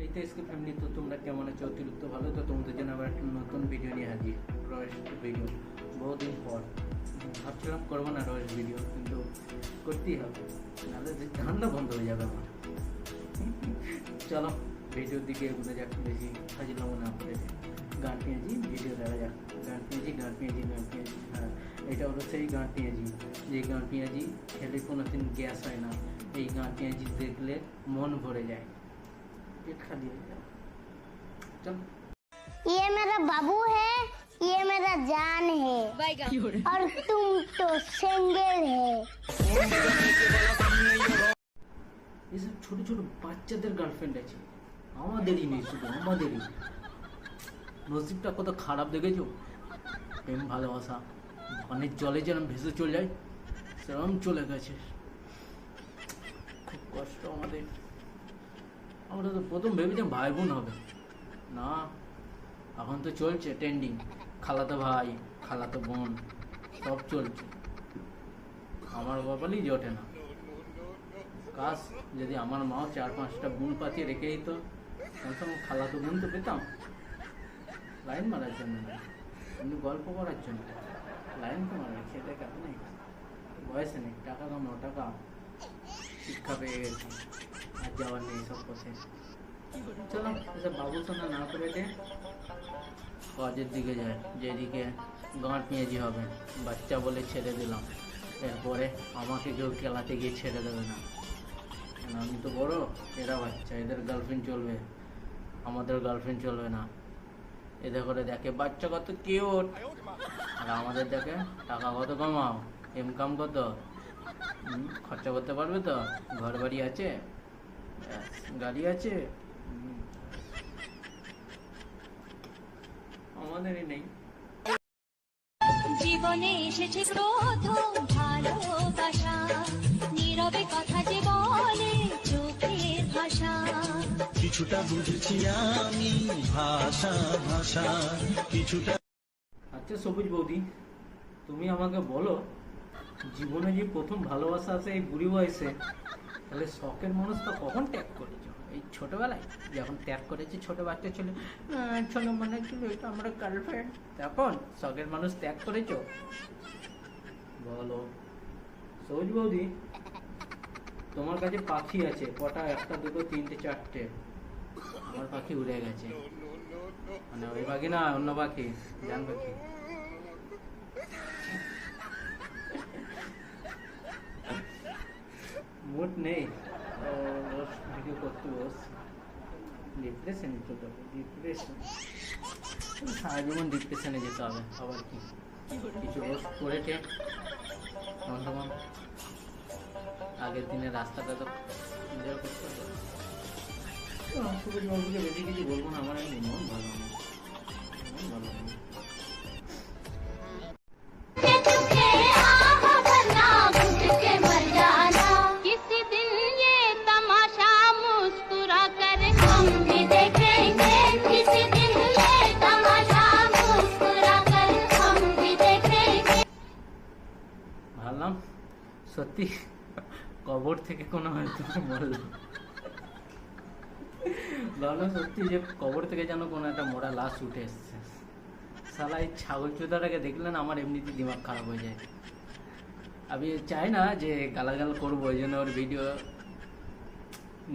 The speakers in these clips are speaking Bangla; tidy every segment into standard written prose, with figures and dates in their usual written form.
এই তো এসকে ফ্যামিলি, তো তোমরা কেমন আছো? অতিরিক্ত ভালো। তো তোমাদের জন্য আবার একটা নতুন ভিডিও নিয়ে হাজির, রয়েস্ট ভিডিও। বহুদিন পর ভাবছিলাম করবো না রয়েস্ট ভিডিও, কিন্তু করতেই হবে, নাহলে ধান্দা বন্ধ হয়ে যাবে আমার। চলো ভিডিওর দিকে এগুলো যাক, বেশি ফাজিলাম না আপনাদের। গান পেঁয়াজি ভিডিও দেখা যাক। গান পেঁয়াজি। হ্যাঁ, এটা হলো সেই গান পেঁয়াজি, যে গান পেঁয়াজি খেলে কোনো দিন গ্যাস হয় না। এই গান পেঁয়াজি দেখলে মন ভরে যায়, पेट खाली हो जाए। चल, ये मेरा बाबू है, ये मेरा जान है, और तुम तो सिंगल है। ये सब छोटे छोटे বাচ্চাদের গার্লফ্রেন্ড আছে, আমাদেরই নেই, শুধু আমাদেরই। নসিবটা কত খারাপ দেখেছো? প্রেম ভালোবাসা পানির জলে যেরকম ভেসে চলে যায়, সেরকম চলে গেছে। খুব কষ্ট আমাদের। আমরা তো প্রথম ভেবেছিলাম ভাই বোন হবে, না এখন তো চলছে ট্রেন্ডিং, খালাতো ভাই খালাতো বোন সব চলছে। আমার কপালই জোটে না। কাশ যদি আমার মাও 4-5টা বোন পাতিয়ে রেখে দিত, তখন খালাতো বোন তো পেতাম। লাইন মারার জন্য না, এমনি গল্প করার জন্য। লাইন তো মারা সেটা কেমন নেই, বয়সে নেই, টাকা কামানো, টাকা শিক্ষা পেয়ে গেছি, আর যাওয়ার নেই সব পথে। চলো এসব বাবু সোনা না করে কাজের দিকে যায়, যেদিকে গাঁট পেঁয়াজি হবে। বাচ্চা বলে ছেড়ে দিলাম, এরপরে আমাকে কেউ খেলাতে গিয়ে ছেড়ে দেবে না, কেন আমি তো বড়, এরা বাচ্চা, এদের গার্লফ্রেন্ড চলবে, আমাদের গার্লফ্রেন্ড চলবে না। এদের করে দেখে বাচ্চা কত কিউট, আর আমাদের দেখে টাকা কত কামাও, ইনকাম কত, খরচা করতে পারবে তো, ঘর বাড়ি আছে, গাড়ি আছে, আমাদেরই নেই। জীবনে এসেছে প্রথম ভালোবাসা, নীরবে কথা যে বলে চোখের ভাষা। কিছুটা বুঝেছি আমি ভাষা ভাষা কিছুটা। আচ্ছা সবুজ বৌদি, তুমি আমাকে বলো, জীবনে যে প্রথম ভালোবাসা আছে এই বুড়ি বয়সে, তাহলে শখের মানুষটা কখন ত্যাগ করেছো? এই ছোটবেলায় যখন ত্যাগ করেছে, ছোট বাচ্চা ছিল, ছোট মনে ছিল এটা আমরা গার্লফ্রেন্ড, তখন শখের মানুষ ত্যাগ করেছো? বলো সবুজ বৌদি, তোমার কাছে পাখি আছে কটা? 1, 2, 3, 4টে। আমার পাখি উড়ে গেছে, মানে ওই পাখি না, অন্য পাখি, জান পাখি। মুড নেই, ভিডিও করতে বস, ডিপ্রেশনে চলে যাবে। ডিপ্রেশন, সারা জীবন ডিপ্রেশনে যেতে হবে, আবার কি কিছু রোস্ট করেছে তখন আগের দিনের রাস্তাটা তো এনজয় করতে হবে। সুরজ বাবুকে বেশি কিছু বলবো না, আমার এখন মন ভালো নেই, মন ভালো নেই। ভাবলাম সত্যি কবর থেকে কোনো হয়তো মরলাম, ভাবলাম সত্যি যে কবর থেকে যেন কোনো একটা মোড়া লাশ উঠে এসছে। শালা এই ছাগল চোদাটাকে দেখলে না আমার এমনিতে দিমাগ খারাপ হয়ে যায়। আমি চাই না যে গালাগাল করবো, ওই জন্য ওর ভিডিও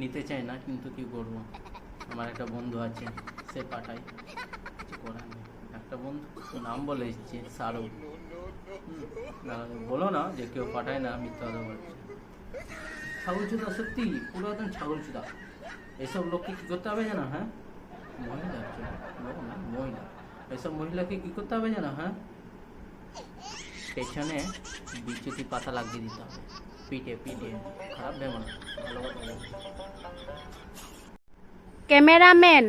নিতে চাই না, কিন্তু কি করবো, আমার একটা বন্ধু আছে, সে পাঠাই, কিছু করার নেই। একটা বন্ধু নাম বলে এসছে, শাহরুখ। বলো না যে কেউ পাঠায় না, মিথ্যা কথা বলছে। ছাগল চুদা, সত্যি পুরো একদম ছাগল চুদা। এসব লোককে কী করতে হবে জানো? হ্যাঁ, মহিলা না, মহিলা, এসব মহিলাকে কী করতে হবে জানো? হ্যাঁ, পেছনে বিচ্যুতি পাতা লাগিয়ে দিতে হবে, পিঠে পিঠে। খারাপ ভেবো না, ভালো কথা বলবো। ক্যামেরাম্যান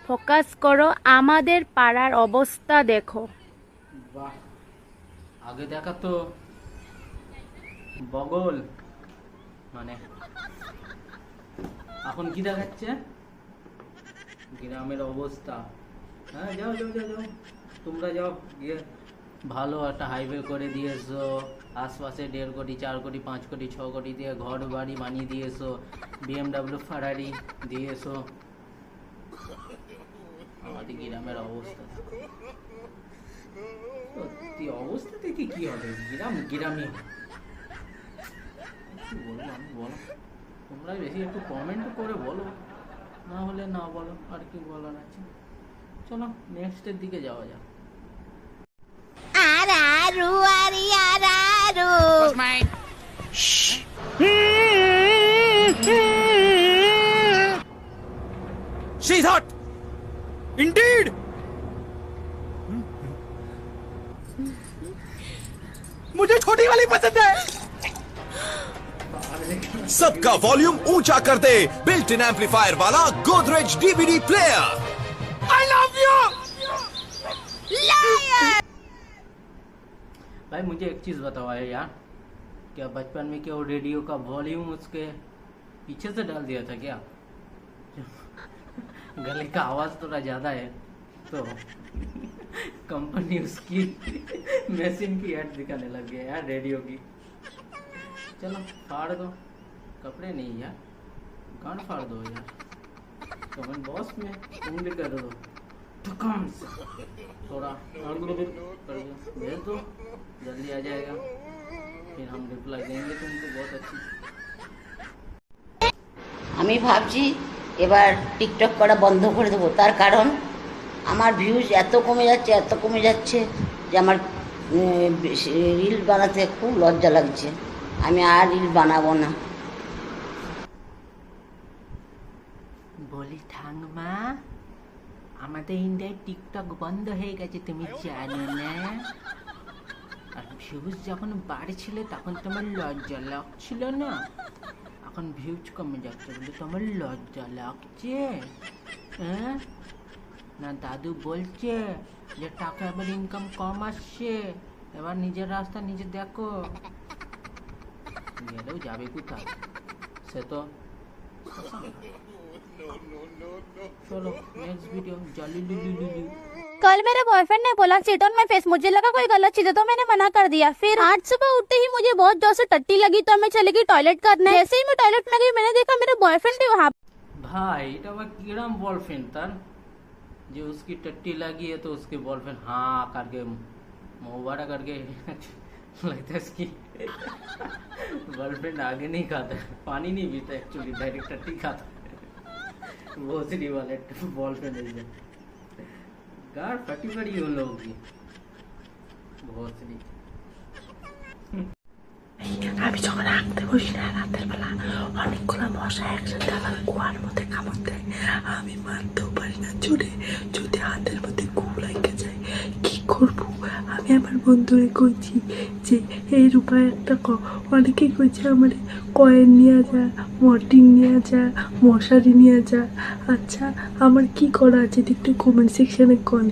ফোকাস করো, আমাদের পাড়ার অবস্থা দেখো। বাহ, আগে দেখা তো বগল, মানে এখন কি দেখাচ্ছে গ্রামের অবস্থা। হ্যাঁ, যাও যাও যাও যাও, তোমরা যাও গিয়ে ভালো একটা হাইওয়ে করে দিয়েছো, আশপাশে 1.5 কোটি 4 কোটি 5 কোটি 6 কোটি দিয়ে ঘর বাড়ি বানিয়ে দিয়েছো, BMW ফারারি দিয়েছো, আমাদের গ্রামের অবস্থা দেখো। সত্যি অবস্থা থেকে কি হবে, গ্রামই হবে। কি বলবো আমি, বলো তোমরা বেশি একটু কমেন্ট করে বলো, না হলে না বলো, আর কি বলার আছে। চলো নেক্সটের দিকে যাওয়া যাক। She's hot! Indeed! मुझे छोटी वाली पसंद है। सबका वॉल्यूम ऊंचा कर दे बिल्ट इन एम्पलीफायर वाला Godrej DVD player. I love you! भाई मुझे एक चीज बताओ यार, क्या बचपन में क्या वो रेडियो का वॉल्यूम उसके पीछे से डाल दिया था क्या? गले का आवाज थोड़ा ज्यादा है तो कंपनी उसकी मशीन की ऐड दिखाने लग गया यार रेडियो की। चलो फाड़ दो, कपड़े नहीं यार, गांड फाड़ दो यार, कमेंट बॉक्स में उंगली कर दो, थोड़ा और कर दो, भेज दो, जल्दी आ जाएगा, फिर हम रिप्लाई देंगे तुमको बहुत अच्छी। আমি ভাবছি এবার টিকটক করা বন্ধ করে দেবো, তার কারণ আমার ভিউজ এত কমে যাচ্ছে যে আমার রিল বানাতে খুব লজ্জা লাগছে। আমি আর রিল বানাবো না। বলি ঠাংমা, আমাদের ইন্ডিয়ায় টিকটক বন্ধ হয়ে গেছে, তুমি জানো না? আর ভিউজ যখন বাড়ছিল তখন তোমার লজ্জা লাগছিল না, এখন ভিউজ কমে যাচ্ছে বলে তোমার লজ্জা লাগছে? হ্যাঁ না, দাদু বলছে যে টাকা এবার ইনকাম কম আসছে, এবার নিজের রাস্তা নিজে দেখো। গেলেও যাবে কোথায়, সে তো। चलो नेक्स्ट वीडियो जाली लुलु। कल मेरे बॉयफ्रेंड ने बोला सिट ऑन माय फेस, मुझे लगा कोई गलत चीज है तो मैंने मना कर दिया। फिर आज सुबह उठते ही मुझे बहुत जोर से टट्टी लगी तो मैं चली गई टॉयलेट करने। जैसे ही मैं टॉयलेट में गई मैंने देखा मेरा बॉयफ्रेंड भी वहाँ। भाई এটা আবার কিরম বয়ফ্রেন্ড তার যে उसकी टट्टी लगी है तो उसके बॉयफ्रेंड हाँ करके मुबारा करके लगता है इसकी गर्लफ्रेंड आगे नहीं खाता, पानी नहीं पीता एक्चुअली, डायरेक्ट टट्टी खाता है। भोसड़ी वाले बॉयफ्रेंड है, गाड़ फटी पड़ी उन लोगों की भोसड़ी। আমি যখন আঁকতে বসি না রাতের বেলা, অনেকগুলো মশা একসাথে আমার কুয়ার মধ্যে কামড় দেয়, আমি মানতেও পারি না জোরে, যদি হাতের মধ্যে কু লাগে যায় কি করবো? আমি আমার বন্ধুরে কইছি যে এর উপায় একটা অনেকেই কইছে আমার কয়েন নিয়ে যা, মর্টিন নিয়ে যা, মশারি নিয়ে যা। আচ্ছা আমার কি করা আছে একটু কমেন্ট সেকশনে কোন।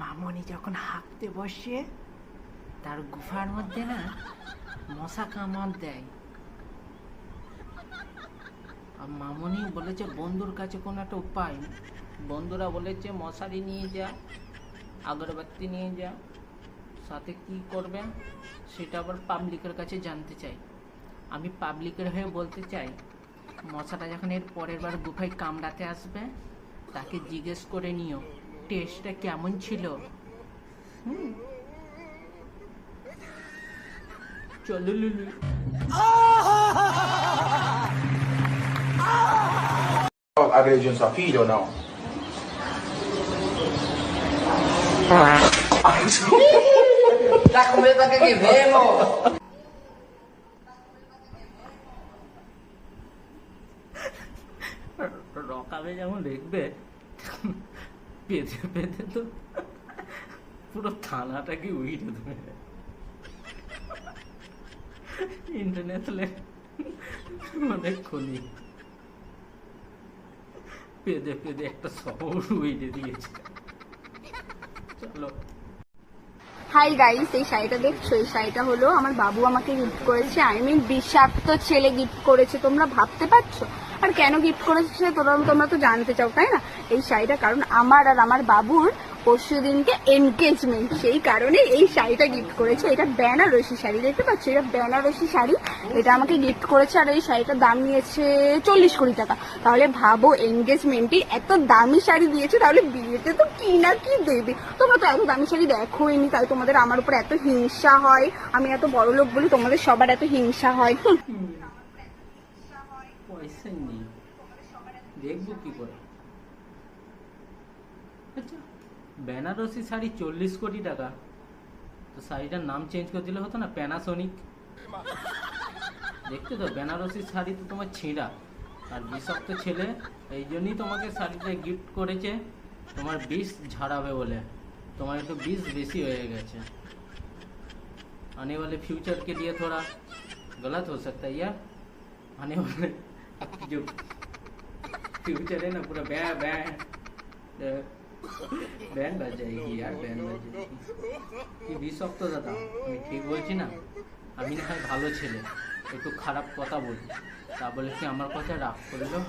মামনি যখন হাঁকতে বসে তার গুফার মধ্যে না মশা কামড় দেয়, আর মামনি বলেছে বন্ধুর কাছে কোনো একটা উপায়, বন্ধুরা বলেছে মশারি নিয়ে যা, আগরবাতি নিয়ে যা, সাথে কি করবে সেটা আবার পাবলিকের কাছে জানতে চাই। আমি পাবলিকের হয়ে বলতে চাই, মশাটা যখন এর পরের বার গুফায় কামড়াতে আসবে তাকে জিজ্ঞেস করে নিও টেস্টটা কেমন ছিল। চলো লুলু। Aggregazione sua figlia o no? Tá com medo daquele que vem, amor? রকাবে যেমন দেখবে পেতে পেতে তো পুরো থানাটাকে উইটে দেবে। ইন্টারনেশনাল অনেক খুনি পেদে পেদে একটা শহর উইটে দিয়েছে। চলো হাই গাইস, এই শাড়িটা দেখছো, এই শাড়িটা হলো আমার বাবু আমাকে গিফট করেছে। আই মিন বিষাক্ত ছেলে গিফট করেছে, তোমরা ভাবতে পারছো? আর কেন গিফট করেছে তোমরা তো জানতে চাও তাই না? এই শাড়িটা কারণ আমার আর আমার বাবুর পরশু দিনকে এনগেজমেন্ট, সেই কারণে এই শাড়িটা গিফট করেছে। এটা বেনারসি শাড়ি, দেখতে পাচ্ছ, এটা বেনারসি শাড়ি, এটা আমাকে গিফট করেছে। আর এই শাড়িটার দাম নিয়েছে 40 কোটি টাকা। তাহলে ভাবো, এনগেজমেন্টে এত দামি শাড়ি দিয়েছে, তাহলে বিয়েতে তো কি না কি দেবে। তোমরা তো এত দামি শাড়ি দেখোইনি, তাই তোমাদের আমার উপর এত হিংসা হয়। আমি এত বড় লোক বলি তোমাদের সবার এত হিংসা হয়। পয়সা নেই, দেখবো কি করে। আচ্ছা, বেনারসি শাড়ি 40 কোটি টাকা, তো শাড়িটার নাম চেঞ্জ করে দিলে হতো না, প্যানাসোনিক। দেখতে তো বেনারসি শাড়ি তো তোমার ছিঁড়া, আর বিষাক্ত ছেলে, এই জন্যই তোমাকে শাড়িটা গিফট করেছে, তোমার বিষ ঝাড়াবে বলে। তোমার একটু বিষ বেশি হয়ে গেছে। आने वाले फ्यूचर के लिए थोड़ा गलत हो सकता है यार। आने वाले जो फ्यूचर है ना, पूरा बैंड बज जाएगी यार, बैंड बज जाएगी। কি বিষাক্ত দাদা, আমি ঠিক বলছি না? আমি না হয় ভালো ছেলে, একটু খারাপ কথা বলি, তা বলে কি আমার কথা রাগ করলো?